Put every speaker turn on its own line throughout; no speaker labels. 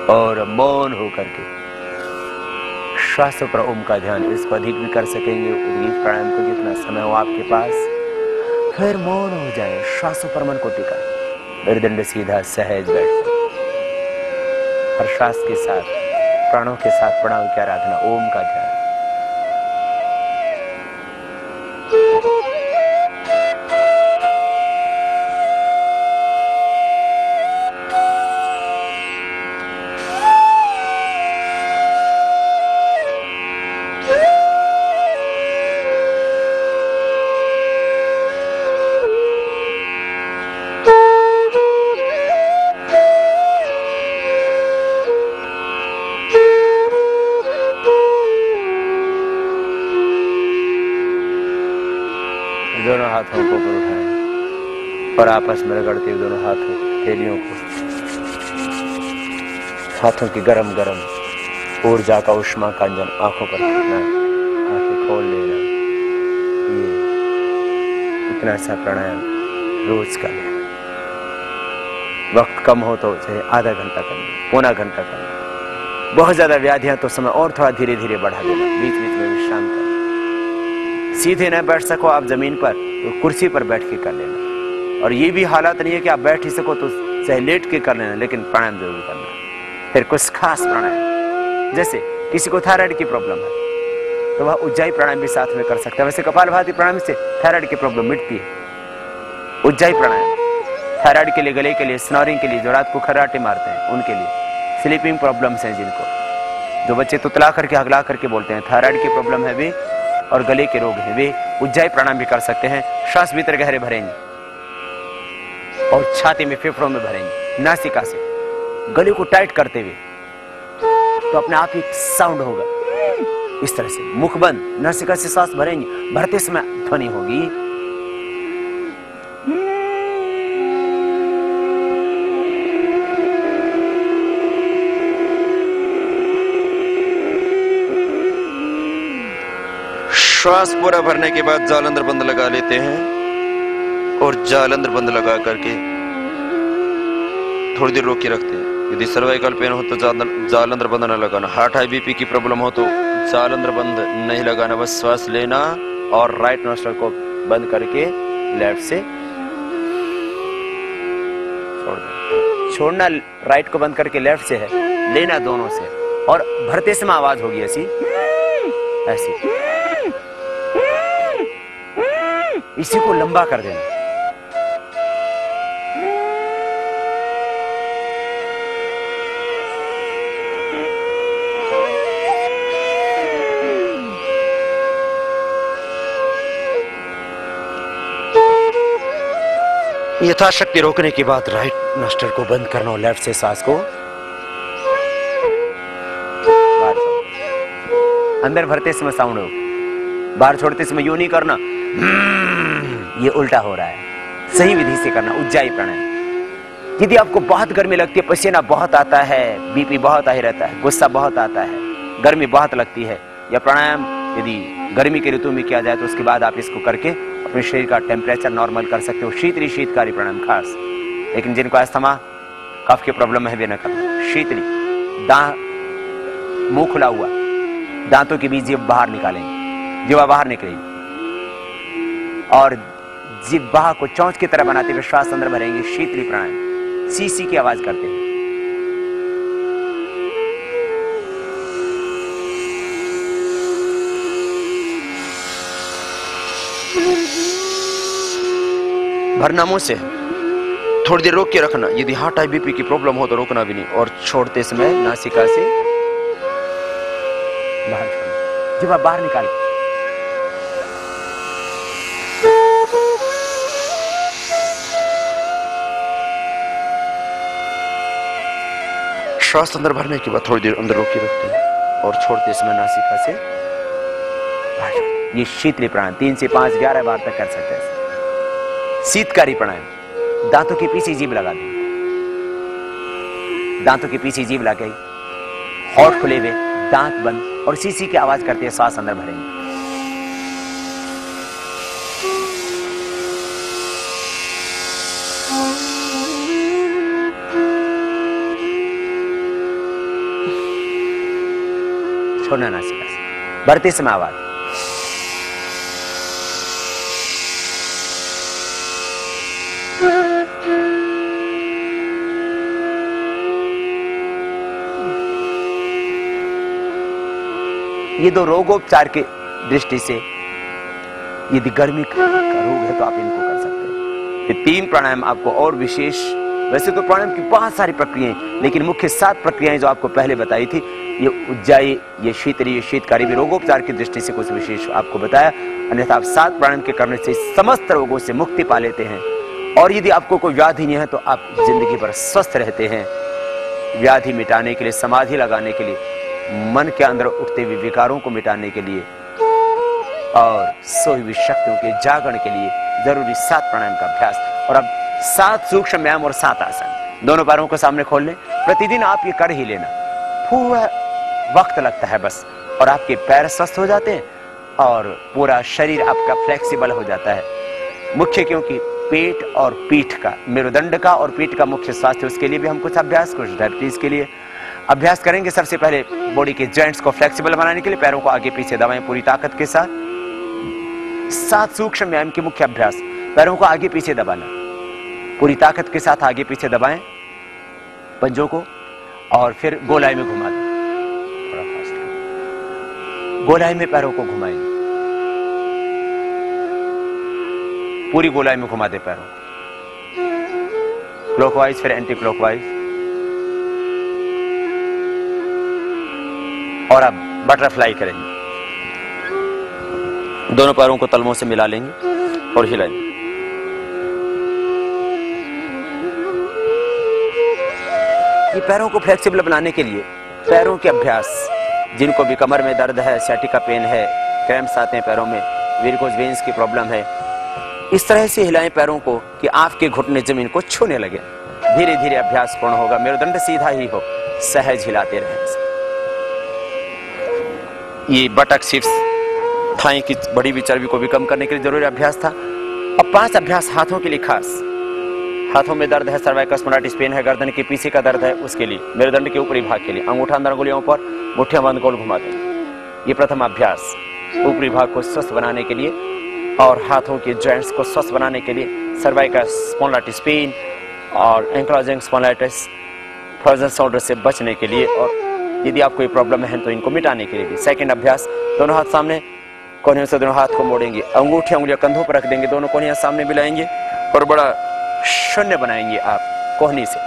और मौन होकर के श्वासों पर ओम का ध्यान, इसको अधिक भी कर सकेंगे उद्गीत प्राणायाम को जितना समय हो आपके पास। फिर मौन हो जाए, श्वासों पर मन को टिका, मेरुदंड सीधा सहज बैठ, हर श्वास के साथ प्राणों के साथ प्रणव की आराधना, ओम का ध्यान। दोनों हाथों को ऊपर उठाएं और आपस में रगड़ते हुए दोनों हाथों हथेलियों को, हाथों की गरम गरम ऊर्जा का उष्मा का अंजन आंखों पर रखना, आंखें खोल लेना। ये इतना सा प्राणायाम रोज का लेना, वक्त कम हो तो चाहे आधा घंटा करना, पौना घंटा करना। बहुत ज्यादा व्याधियां तो समय और थोड़ा धीरे धीरे बढ़ा देना, बीच बीच में विश्राम करना। सीधे न बैठ सको आप जमीन पर तो कुर्सी पर बैठ के कर लेना, और ये भी हालात नहीं है कि आप बैठ ही सको तो चाहे लेट के कर लेना, लेकिन प्राणायाम जरूर करना। फिर कुछ खास प्राणायाम, जैसे किसी को थायराइड की प्रॉब्लम है तो वह उज्जाई प्राणायाम भी साथ में कर सकता है। वैसे कपालभाति प्राणायाम से थायराइड की प्रॉब्लम मिटती है। उज्जाई प्राणायाम थायराइड के लिए, गले के लिए, स्नोरिंग के लिए, जो रात को खर्राटे मारते हैं उनके लिए, स्लीपिंग प्रॉब्लम्स हैं जिनको, जो बच्चे तुतला करके हगला करके बोलते हैं, थायराइड की प्रॉब्लम है वे, और गले के रोग हैं वे उज्जाई प्राणायाम भी कर सकते हैं। श्वास भीतर गहरे भरेंगे और छाती में, फेफड़ों में भरेंगे, नासिका से गले को टाइट करते हुए, तो अपने आप ही साउंड होगा इस तरह से। मुख बंद, नासिका से सांस भरेंगे, भरते समय ध्वनि होगी।
श्वास पूरा भरने के बाद जाल अंदर बंद लगा लेते हैं और जाल अंदर बंद लगा करके थोड़ी देर रोक के रखते हैं। यदि सर्वाइकल पेन हो तो जाल अंदर बंद न लगाना। हार्ट हाई बीपी की प्रॉब्लम हो तो जाल अंदर बंद नहीं लगाना, बस श्वास लेना और राइट नोस्ट्रल को बंद करके लेफ्ट से छोड़ देना।
छोड़ना राइट को बंद करके लेफ्ट से है, लेना दोनों से, और भरते समय आवाज होगी ऐसी ऐसी, इसी को लंबा कर देना।
यथाशक्ति रोकने के बाद राइट नोस्ट्रल को बंद करना और लेफ्ट से सांस को
अंदर भरते समय साउंड हो, बाहर छोड़ते समय यूं नहीं करना, ये उल्टा हो रहा है। सही विधि से करना उज्जाई प्राणायाम। यदि आपको बहुत गर्मी लगती है, पसीना बहुत आता है, बीपी बहुत हाई रहता है, गुस्सा बहुत आता है, गर्मी बहुत लगती है, या प्राणायाम यदि गर्मी के ऋतु में किया जाए तो उसके बाद आप इसको करके अपने शरीर का टेम्परेचर नॉर्मल कर सकते हो। शीतली शीतकारी प्राणायाम खास, लेकिन जिनको अस्थमा कफ की प्रॉब्लम है वे न करना। शीतली, मुंह खुला हुआ, दांतों के बीच जीभ बाहर निकालेंगे, जीवा बाहर निकलेगी, और जिह्वा को चोंच की तरह बनाते हुए श्वास अंदर भरेंगे। शीतली प्राणायाम, सीसी की आवाज करते हैं।
भरना मुंह से, थोड़ी देर रोक के रखना। यदि हार्ट हाई बीपी की प्रॉब्लम हो तो रोकना भी नहीं, और छोड़ते समय नासिका से
बाहर छोड़ना, जिह्वा बाहर निकाल।
श्वास अंदर भरने के बाद थोड़ी देर अंदर रोक के रखते हैं और छोड़ते समय नासिका से
बाहर। ये शीतली प्राणायाम 3 से 5 11 बार तक कर सकते हैं। शीतकारी प्राणायाम, दांतों के पीछे जीभ लगा दें, दांतों के पीछे जीभ लगा, होठ खुले हुए, दांत बंद, और सीसी की आवाज करते हैं, श्वास अंदर भरेंगे। छोड़ना नासिका से, बढ़ते समय आवाज। ये दो रोगोपचार के दृष्टि से, यदि गर्मी का रोग है तो आप इनको कर सकते हैं। ये 3 प्राणायाम आपको और विशेष, वैसे तो प्राणायाम की बहुत सारी प्रक्रियाएं, लेकिन मुख्य 7 प्रक्रियाएं जो आपको पहले बताई थी, ये उज्जाई, ये शीतली, ये शीतकारी, भी रोगोपचार की दृष्टि से कुछ विशेष आपको बताया। अन्यथा आप 7 प्राणायाम के करने से समस्त रोगों से मुक्ति पा लेते हैं। और यदि आपको कोई व्याधि नहीं है तो आप जिंदगी भर स्वस्थ रहते हैं। व्याधि मिटाने के लिए, समाधि लगाने के लिए, मन के अंदर उठते हुए विकारों को मिटाने के लिए और सोई हुई शक्तियों के जागरण के लिए जरूरी 7 प्राणायाम का अभ्यास। और अब 7 सूक्ष्म व्यायाम और 7 आसन। दोनों पैरों को सामने खोल लें। प्रतिदिन आप ये कर ही लेना, पूरा वक्त लगता है बस, और आपके पैर स्वस्थ हो जाते हैं और पूरा शरीर आपका फ्लेक्सिबल हो जाता है। मुख्य क्योंकि पेट और पीठ का, मेरुदंड का और पीठ का मुख्य स्वास्थ्य, उसके लिए भी हम कुछ अभ्यास, कुछ डायबिटीज के लिए अभ्यास करेंगे। सबसे पहले बॉडी के जॉइंट्स को फ्लेक्सिबल बनाने के लिए पैरों को आगे पीछे दबाएं पूरी ताकत के साथ। 7 सूक्ष्म व्यायाम के मुख्य अभ्यास, पैरों को आगे पीछे दबाना, पूरी ताकत के साथ आगे पीछे दबाएं पंजों को, और फिर गोलाई में घुमा दें। थोड़ा फास्ट, गोलाई में पैरों को घुमाएंगे, पूरी गोलाई में घुमा दे पैरों, क्लॉकवाइज फिर एंटी क्लॉकवाइज। और अब बटरफ्लाई करेंगे, दोनों पैरों को तलवों से मिला लेंगे और हिलाएंगे। ये पैरों को फ्लेक्सिबल बनाने के लिए पैरों के अभ्यास, जिनको भी कमर में दर्द है, सैटिका पेन है, क्रैम्प्स आते हैं पैरों में, वेरिकोज वेन्स की प्रॉब्लम है, इस तरह से हिलाएं पैरों को कि आपके घुटने जमीन को छूने लगे। धीरे धीरे अभ्यास पूर्ण होगा, मेरुदंड सीधा ही हो, सहज हिलाते रहें। ये बटक, सिप्स, थाई की बड़ी हुई चर्बी को भी कम करने के लिए जरूरी अभ्यास था। अब 5 अभ्यास हाथों के लिए खास। हाथों में दर्द है, सर्वाइकल स्पॉन्डिलाइटिस पेन है, गर्दन के पीछे का दर्द है, उसके लिए, मेरुदंड के ऊपरी भाग के लिए अंगूठा अंदर अंगुलियों पर, मुट्ठियां बंद गोल घुमा देंगे। ये प्रथम अभ्यास ऊपरी भाग को स्वस्थ बनाने के लिए और हाथों के जॉइंट्स को स्वस्थ बनाने के लिए, सर्वाइकल स्पॉन्डिलाइटिस पेन और एंक्लोजिंग स्पॉन्डिलाइटिस, फ्रोजन शोल्डर से बचने के लिए, और यदि आपको कोई प्रॉब्लम है तो इनको मिटाने के लिए भी। सेकंड अभ्यास, दोनों हाथ सामने, कोहनियों से दोनों हाथ को मोड़ेंगे, अंगूठी उंगलियां कंधों पर रख देंगे, दोनों कोहनियां सामने मिलाएंगे और बड़ा शून्य बनाएंगे आप कोहनी से।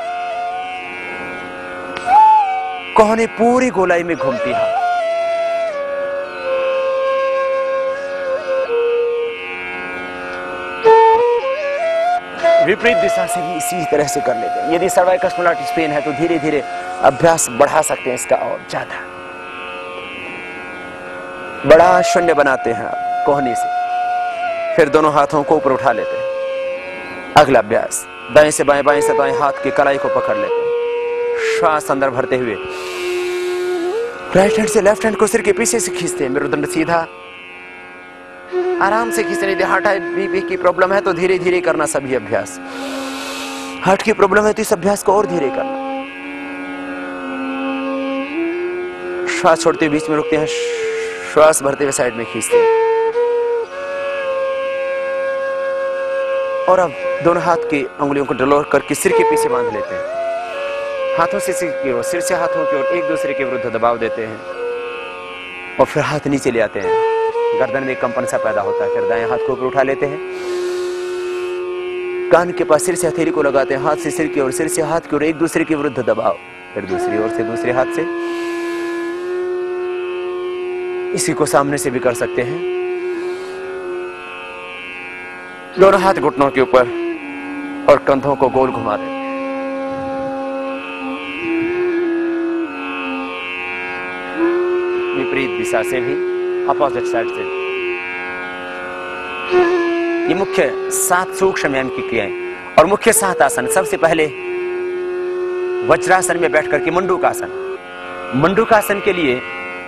कोहनी पूरी गोलाई में घूमती है। विपरीत दिशा से भी इसी तरह से कर लेते हैं। यदि सर्वाइकल स्पॉन्डिलाइटिस पेन है तो धीरे धीरे अभ्यास बढ़ा सकते हैं इसका और ज्यादा। बड़ा शून्य बनाते हैं आप कोहनी से, फिर दोनों हाथों को ऊपर उठा लेते हैं। अगला अभ्यास, दाएं से बाएं, बाएं से दाएं हाथ की कलाई को पकड़ लेते हैं, श्वास अंदर भरते हुए राइट हैंड से लेफ्ट हैंड को सिर के पीछे से खींचते हैं, मेरुदंड सीधा, आराम से खींचते। यदि हार्ट बीपी की प्रॉब्लम है तो धीरे धीरे करना सभी अभ्यास। हार्ट की प्रॉब्लम है तो इस अभ्यास को और धीरे करना। श्वास छोड़ते हुए बीच में रुकते हैं, श्वास भरते हुए साइड में खींचते हैं। और अब दोनों हाथ की अंगुलियों को डलोर करके सिर के पीछे बांध लेते हैं, हाथों से सिर की ओर, सिर से हाथों की ओर एक दूसरे के विरुद्ध दबाव देते हैं और फिर हाथ नीचे ले आते हैं। गर्दन में कंपन सा पैदा होता है, फिर दाएं हाथ को ऊपर उठा लेते हैं, कान के पास सिर से हथेली को लगाते हैं, हाथ से सिर की ओर, सिर से हाथ की ओर एक दूसरे के विरुद्ध दबाव, फिर दूसरी ओर से दूसरे हाथ से। इसी को सामने से भी कर सकते हैं। दोनों हाथ घुटनों के ऊपर और कंधों को गोल घुमा दें। विपरीत दिशा से भी, अपोजिट साइड से। ये मुख्य 7 सूक्ष्म व्यायाम की क्रियाएं और मुख्य 7 आसन। सबसे पहले वज्रासन में बैठ करके मंडूकासन। मंडूकासन के लिए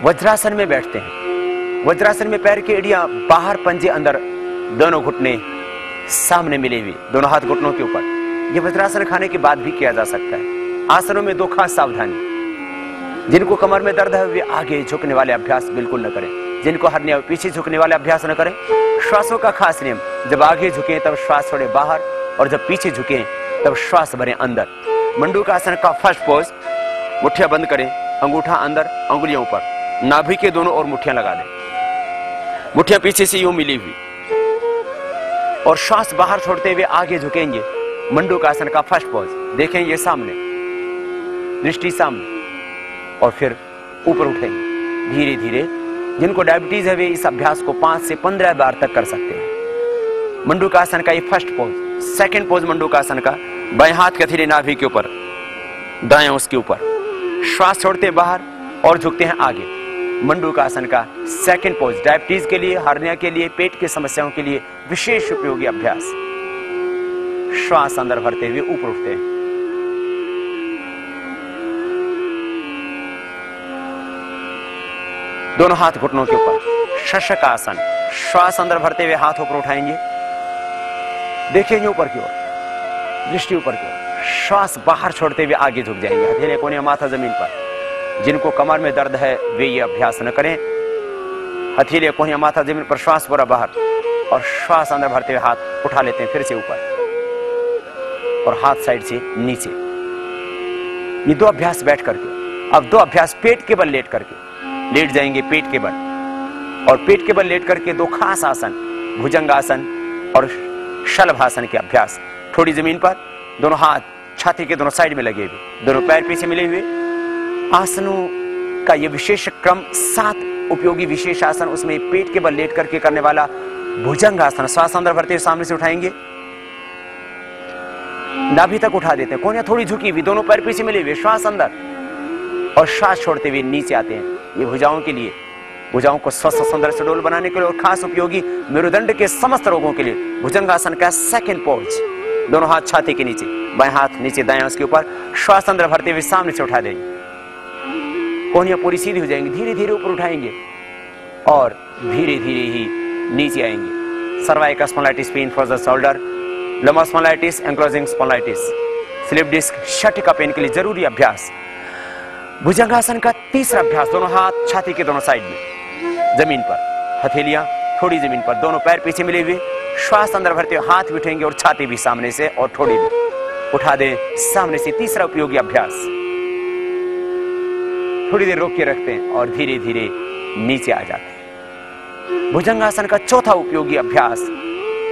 वज्रासन में बैठते हैं। वज्रासन में पैर की एड़ियां बाहर, पंजे अंदर, दोनों घुटने सामने मिले हुए, दोनों हाथ घुटनों के ऊपर। यह वज्रासन खाने के बाद भी किया जा सकता है। आसनों में 2 खास सावधानी। जिनको कमर में दर्द है वे आगे झुकने वाले अभ्यास बिल्कुल न करें। जिनको हर्निया पीछे झुकने वाले अभ्यास न करें। श्वासों का खास नियम, जब आगे झुके तब श्वास छोड़े बाहर, और जब पीछे झुके तब श्वास भरें अंदर। मंडूकासन का फर्स्ट पोज, मुट्ठियां बंद करें, अंगूठा अंदर, अंगुलियों ऊपर, नाभि के दोनों ओर मुट्ठियां लगा दें, मुट्ठियां पीछे से यूं मिली हुई, और श्वास बाहर छोड़ते हुए आगे झुकेंगे। मंडूकासन का फर्स्ट पोज, देखेंगे सामने, दृष्टि सामने, और फिर ऊपर उठेंगे धीरे धीरे। जिनको डायबिटीज है वे इस अभ्यास को 5 से 15 बार तक कर सकते हैं। मंडूकासन का ये फर्स्ट पोज। सेकंड पोज मंडूकासन का, बाएं हाथ के हथेली नाभि के ऊपर, दाएं उसके ऊपर, श्वास छोड़ते बाहर और झुकते हैं आगे। मंडूकासन का सेकंड पोज डायबिटीज के लिए, हार्निया के लिए, पेट की समस्याओं के लिए विशेष उपयोगी अभ्यास। श्वास अंदर भरते हुए ऊपर उठते हैं। दोनों हाथ घुटनों के ऊपर, शशक आसन। श्वास अंदर भरते हुए हाथ ऊपर उठाएंगे, देखेंगे ऊपर की ओर, दृष्टि ऊपर की ओर। श्वास बाहर छोड़ते हुए आगे झुक जाएंगे, हथेली कोने माथा जमीन पर। जिनको कमर में दर्द है वे ये अभ्यास न करें। हथेली कोने माथा जमीन पर, श्वास पूरा बाहर, और श्वास अंदर भरते हुए हाथ उठा लेते हैं फिर से ऊपर, और हाथ साइड से नीचे। ये 2 अभ्यास बैठ करके। अब 2 अभ्यास पेट के बल लेट करके, लेट जाएंगे पेट के बल, और पेट के बल लेट करके 2 खास आसन, भुजंगासन और शलभासन के अभ्यास। थोड़ी जमीन पर, दोनों हाथ छाती के दोनों साइड में लगे हुए, दोनों पैर पीछे मिले हुए। आसनों का ये विशेष क्रम, 7 उपयोगी विशेष आसन, उसमें पेट के बल लेट करके करने वाला भुजंगासन। श्वास अंदर भरते हुए सामने से उठाएंगे, नाभि तक उठा देते हैं, कोनियां थोड़ी झुकी हुई, दोनों पैर पीछे मिले हुए, श्वास अंदर, और श्वास छोड़ते हुए नीचे आते हैं। ये भुजाओं के लिए, भुजाओं को स्वस्थ सुंदर सुडौल बनाने के लिए, और खास उपयोगी मेरुदंड के समस्त रोगों के लिए भुजंगासन का सेकंड पोज। दोनों हाथ छाती के नीचे, बाएं हाथ नीचे, दाएं उसके ऊपर। श्वास अंदर भरते हुए सामने से उठा देंगे, कोहनियां पूरी सीधी हो जाएंगी, धीरे धीरे ऊपर उठाएंगे और धीरे धीरे ही नीचे आएंगे। Cervical spondylitis, pain for the shoulder, lumbar spondylitis, ankylosing spondylitis, slip disc, sciatica pain के लिए जरूरी अभ्यास। भुजंगासन का तीसरा अभ्यास, दोनों हाथ छाती के दोनों साइड में, जमीन पर, हथेलियां थोड़ी जमीन पर, दोनों पैर पीछे मिले हुए। श्वास अंदर भरते हुए हाथ भी उठेंगे और छाती भी सामने से, और थोड़ी भी उठा दें सामने से। तीसरा उपयोगी अभ्यास। थोड़ी देर रोक के रखते हैं और धीरे धीरे नीचे आ जाते हैं। भुजंगासन का चौथा उपयोगी अभ्यास,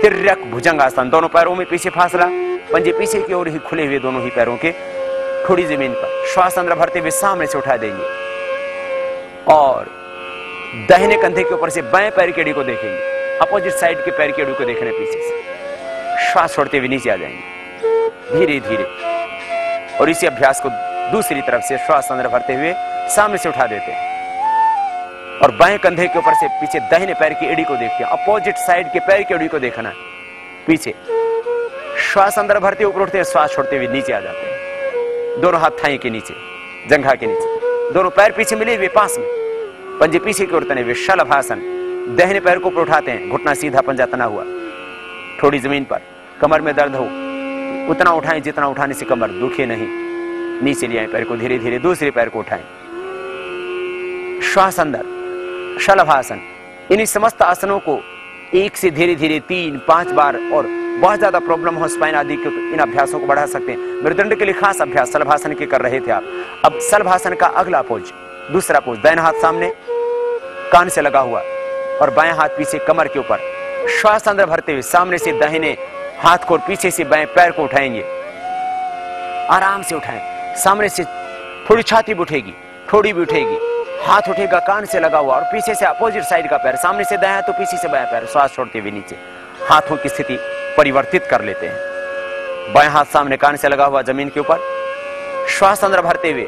तिर्यक भुजंगासन। दोनों पैरों में पीछे फासला, पंजे पीछे की ओर ही खुले हुए, दोनों ही पैरों के, थोड़ी जमीन पर। श्वास अंदर भरते हुए सामने से उठा देंगे और दाहिने कंधे के ऊपर से बाएं पैर की एड़ी को देखेंगे, अपोजिट साइड के पैर की एड़ी को देख रहे हैं पीछे से। श्वास छोड़ते हुए नीचे आ जाएंगे धीरे धीरे, और इसी अभ्यास को दूसरी तरफ से श्वास अंदर भरते हुए सामने से उठा देते हैं, और बाएं कंधे के ऊपर से पीछे दाहिने पैर की एड़ी को देखते हैं, अपोजिट साइड के पैर की एड़ी को देखना है पीछे। श्वास अंदर भरते ऊपर उठते हैं, श्वास छोड़ते हुए नीचे आ जाते हैं। दोनों हाथ थाई के नीचे, जंघा के नीचे, दोनों पैर पीछे मिले हुए पास में, पंजे पीछे की ओर तने हुए, शलभासन। दाहिने पैर को ऊपर उठाते हैं, घुटना सीधा, पंजा तना हुआ, थोड़ी जमीन पर। कमर में दर्द हो उतना उठाएं जितना उठाने से कमर दुखे नहीं। नीचे ले आए पैर को, धीरे धीरे दूसरे पैर को उठाएं, श्वास अंदर, शलभासन। इन समस्त आसनों को 1 से धीरे धीरे 3-5 बार, और बहुत ज्यादा प्रॉब्लम हो स्पाइन आदि के, इन अभ्यासों को बढ़ा सकते हैं। मेरुदंड के लिए खास अभ्यास शलभासन के कर रहे थे आप। अब शलभासन का अगला पोज, दूसरा पोज, दाहिना हाथ सामने कान से लगा हुआ, और बाएं हाथ पीछे कमर के ऊपर। श्वास अंदर भरते हुए सामने से दाहिने हाथ को, पीछे से बाएं पैर को उठाएंगे, आराम से उठाएं। सामने से थोड़ी छाती भी उठेगी, थोड़ी भी उठेगी, हाथ उठेगा कान से लगा हुआ, और पीछे से अपोजिट साइड का पैर, सामने से दायां तो पीछे से बायां पैर। श्वास छोड़ते हुए नीचे, हाथों की स्थिति परिवर्तित कर लेते हैं। बाएं हाथ सामने कान से लगा हुआ जमीन के ऊपर, श्वास अंदर भरते हुए